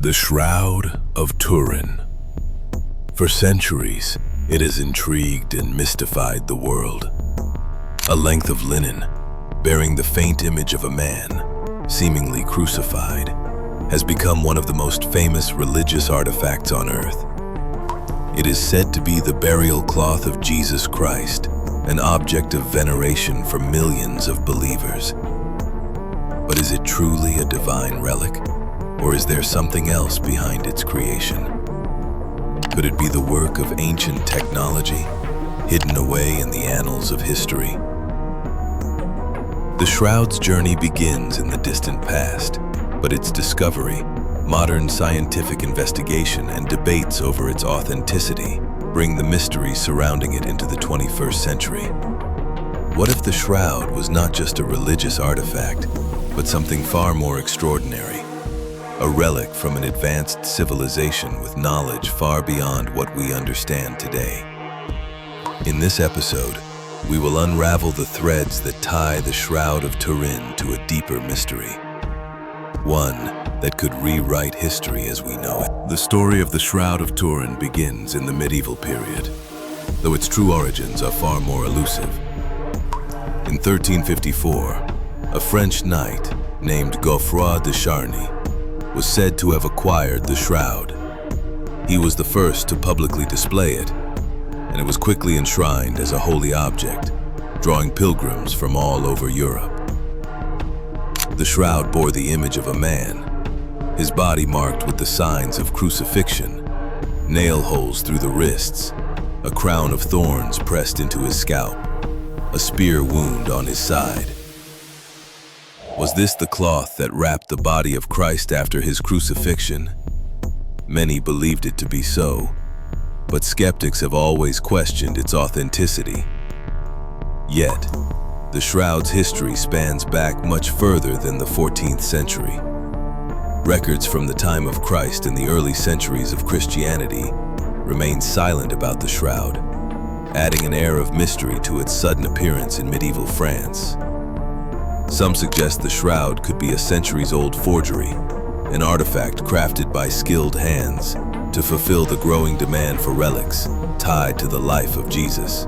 The Shroud of Turin. For centuries, it has intrigued and mystified the world. A length of linen, bearing the faint image of a man, seemingly crucified, has become one of the most famous religious artifacts on earth. It is said to be the burial cloth of Jesus Christ, an object of veneration for millions of believers. But is it truly a divine relic? Or is there something else behind its creation? Could it be the work of ancient technology, hidden away in the annals of history? The Shroud's journey begins in the distant past, but its discovery, modern scientific investigation, and debates over its authenticity bring the mystery surrounding it into the 21st century. What if the Shroud was not just a religious artifact, but something far more extraordinary? A relic from an advanced civilization with knowledge far beyond what we understand today. In this episode, we will unravel the threads that tie the Shroud of Turin to a deeper mystery. One that could rewrite history as we know it. The story of the Shroud of Turin begins in the medieval period, though its true origins are far more elusive. In 1354, a French knight named Godefroy de Charny was said to have acquired the Shroud. He was the first to publicly display it, and it was quickly enshrined as a holy object, drawing pilgrims from all over Europe. The Shroud bore the image of a man, his body marked with the signs of crucifixion, nail holes through the wrists, a crown of thorns pressed into his scalp, a spear wound on his side. Was this the cloth that wrapped the body of Christ after his crucifixion? Many believed it to be so, but skeptics have always questioned its authenticity. Yet, the Shroud's history spans back much further than the 14th century. Records from the time of Christ and the early centuries of Christianity remain silent about the Shroud, adding an air of mystery to its sudden appearance in medieval France. Some suggest the Shroud could be a centuries-old forgery, an artifact crafted by skilled hands to fulfill the growing demand for relics tied to the life of Jesus.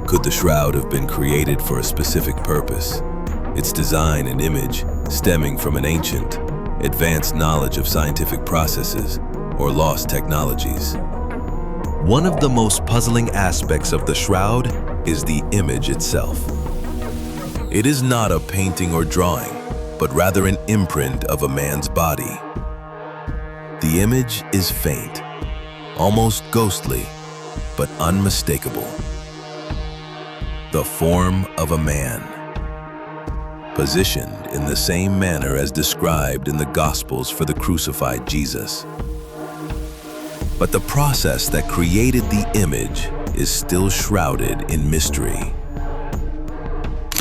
Could the Shroud have been created for a specific purpose, its design and image stemming from an ancient, advanced knowledge of scientific processes or lost technologies? One of the most puzzling aspects of the Shroud is the image itself. It is not a painting or drawing, but rather an imprint of a man's body. The image is faint, almost ghostly, but unmistakable. The form of a man, positioned in the same manner as described in the Gospels for the crucified Jesus. But the process that created the image is still shrouded in mystery.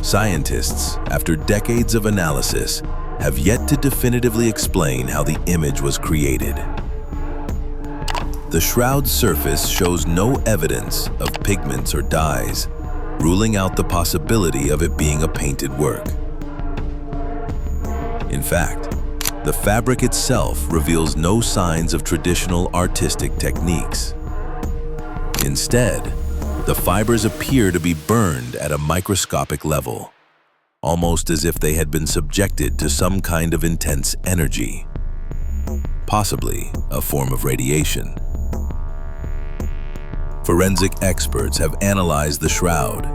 Scientists, after decades of analysis, have yet to definitively explain how the image was created. The Shroud's surface shows no evidence of pigments or dyes, ruling out the possibility of it being a painted work. In fact, the fabric itself reveals no signs of traditional artistic techniques. Instead, the fibers appear to be burned at a microscopic level, almost as if they had been subjected to some kind of intense energy, possibly a form of radiation. Forensic experts have analyzed the Shroud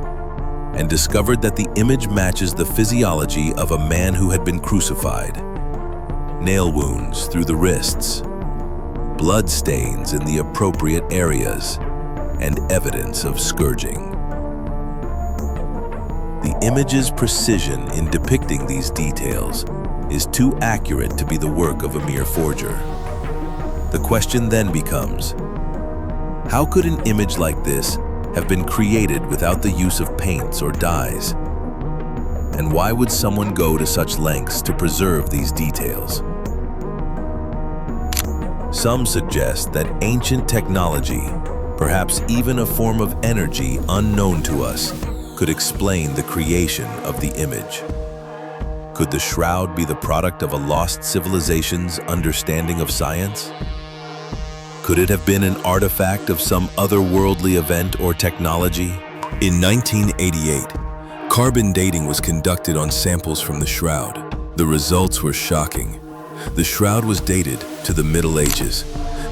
and discovered that the image matches the physiology of a man who had been crucified. Nail wounds through the wrists, blood stains in the appropriate areas, and evidence of scourging. The image's precision in depicting these details is too accurate to be the work of a mere forger. The question then becomes, how could an image like this have been created without the use of paints or dyes? And why would someone go to such lengths to preserve these details? Some suggest that ancient technology, perhaps even a form of energy unknown to us, could explain the creation of the image. Could the shroud be the product of a lost civilization's understanding of science? Could it have been an artifact of some otherworldly event or technology? In 1988, carbon dating was conducted on samples from the shroud. The results were shocking. The shroud was dated to the Middle Ages,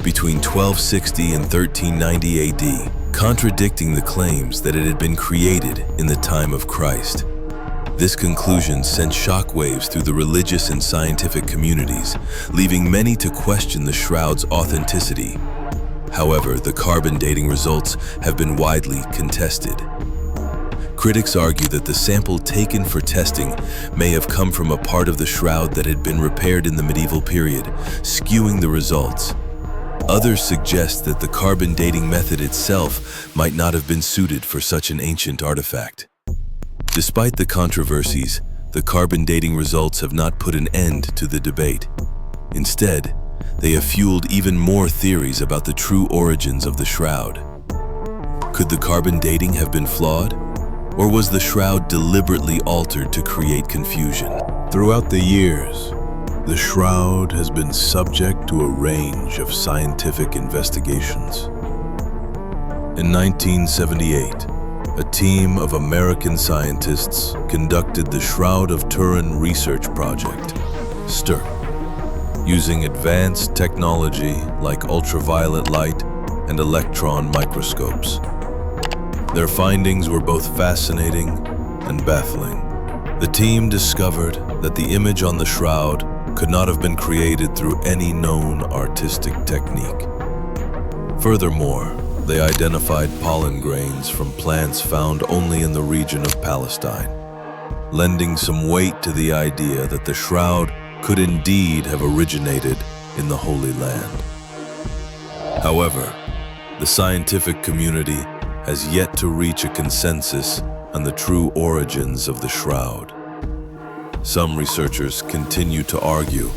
between 1260 and 1390 AD, contradicting the claims that it had been created in the time of Christ. This conclusion sent shockwaves through the religious and scientific communities, leaving many to question the shroud's authenticity. However, the carbon dating results have been widely contested. Critics argue that the sample taken for testing may have come from a part of the shroud that had been repaired in the medieval period, skewing the results. Others suggest that the carbon dating method itself might not have been suited for such an ancient artifact. Despite the controversies, the carbon dating results have not put an end to the debate. Instead, they have fueled even more theories about the true origins of the shroud. Could the carbon dating have been flawed? Or was the shroud deliberately altered to create confusion? Throughout the years, the shroud has been subject to a range of scientific investigations. In 1978, a team of American scientists conducted the Shroud of Turin research project, STUR, using advanced technology like ultraviolet light and electron microscopes. Their findings were both fascinating and baffling. The team discovered that the image on the shroud could not have been created through any known artistic technique. Furthermore, they identified pollen grains from plants found only in the region of Palestine, lending some weight to the idea that the shroud could indeed have originated in the Holy Land. However, the scientific community has yet to reach a consensus on the true origins of the shroud. Some researchers continue to argue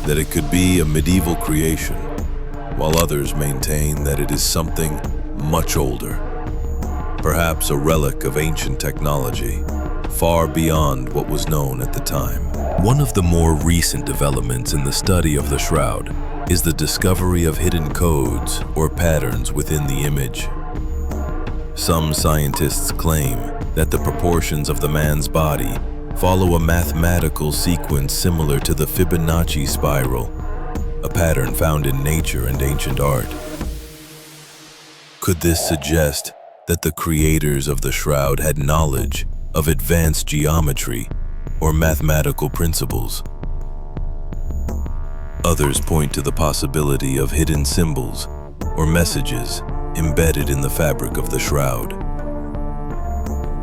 that it could be a medieval creation, while others maintain that it is something much older, perhaps a relic of ancient technology, far beyond what was known at the time. One of the more recent developments in the study of the shroud is the discovery of hidden codes or patterns within the image. Some scientists claim that the proportions of the man's body follow a mathematical sequence similar to the Fibonacci spiral, a pattern found in nature and ancient art. Could this suggest that the creators of the shroud had knowledge of advanced geometry or mathematical principles? Others point to the possibility of hidden symbols or messages embedded in the fabric of the shroud.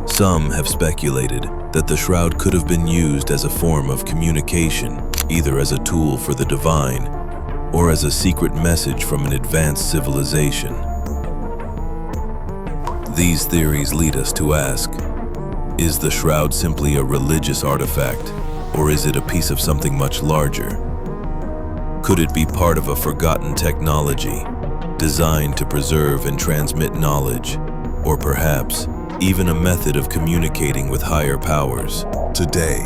Some have speculated that the shroud could have been used as a form of communication, either as a tool for the divine or as a secret message from an advanced civilization. These theories lead us to ask, is the shroud simply a religious artifact, or is it a piece of something much larger? Could it be part of a forgotten technology, designed to preserve and transmit knowledge, or perhaps even a method of communicating with higher powers? Today,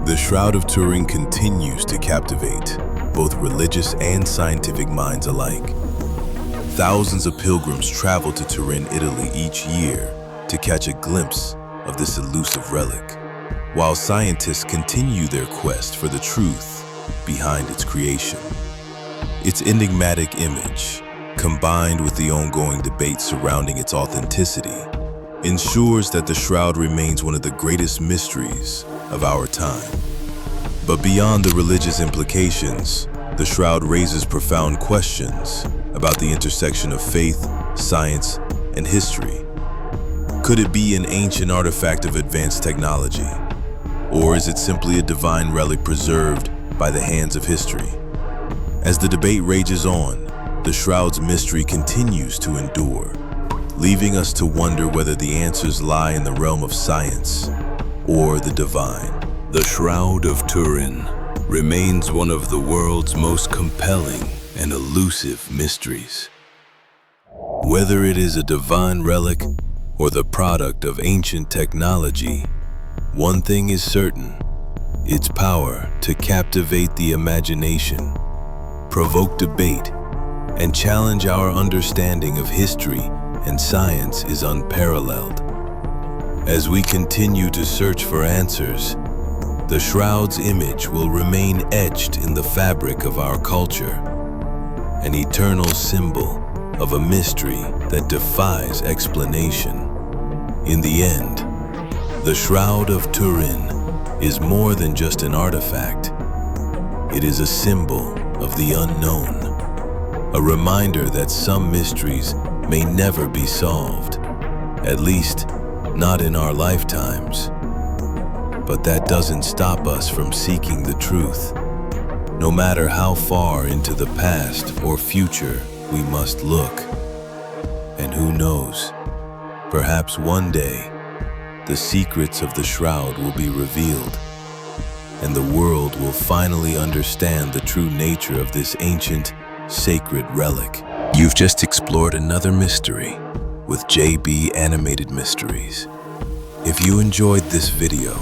the Shroud of Turin continues to captivate both religious and scientific minds alike. Thousands of pilgrims travel to Turin, Italy each year to catch a glimpse of this elusive relic, while scientists continue their quest for the truth behind its creation. Its enigmatic image, combined with the ongoing debate surrounding its authenticity, ensures that the shroud remains one of the greatest mysteries of our time. But beyond the religious implications, the shroud raises profound questions about the intersection of faith, science, and history. Could it be an ancient artifact of advanced technology? Or is it simply a divine relic preserved by the hands of history? As the debate rages on, the shroud's mystery continues to endure, leaving us to wonder whether the answers lie in the realm of science or the divine. The Shroud of Turin remains one of the world's most compelling and elusive mysteries. Whether it is a divine relic or the product of ancient technology, one thing is certain: Its power to captivate the imagination, provoke debate, and challenge our understanding of history and science is unparalleled. As we continue to search for answers, the shroud's image will remain etched in the fabric of our culture, an eternal symbol of a mystery that defies explanation. In the end, the Shroud of Turin is more than just an artifact. It is a symbol of the unknown, a reminder that some mysteries may never be solved, at least not in our lifetimes. But that doesn't stop us from seeking the truth. No matter how far into the past or future we must look. And who knows, perhaps one day, the secrets of the shroud will be revealed, and the world will finally understand the true nature of this ancient, sacred relic. You've just explored another mystery with JB Animated Mysteries. If you enjoyed this video,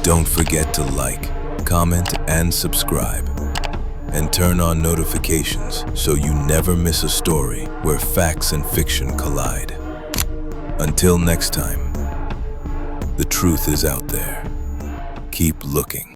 don't forget to like, comment, and subscribe. And turn on notifications so you never miss a story where facts and fiction collide. Until next time, the truth is out there. Keep looking.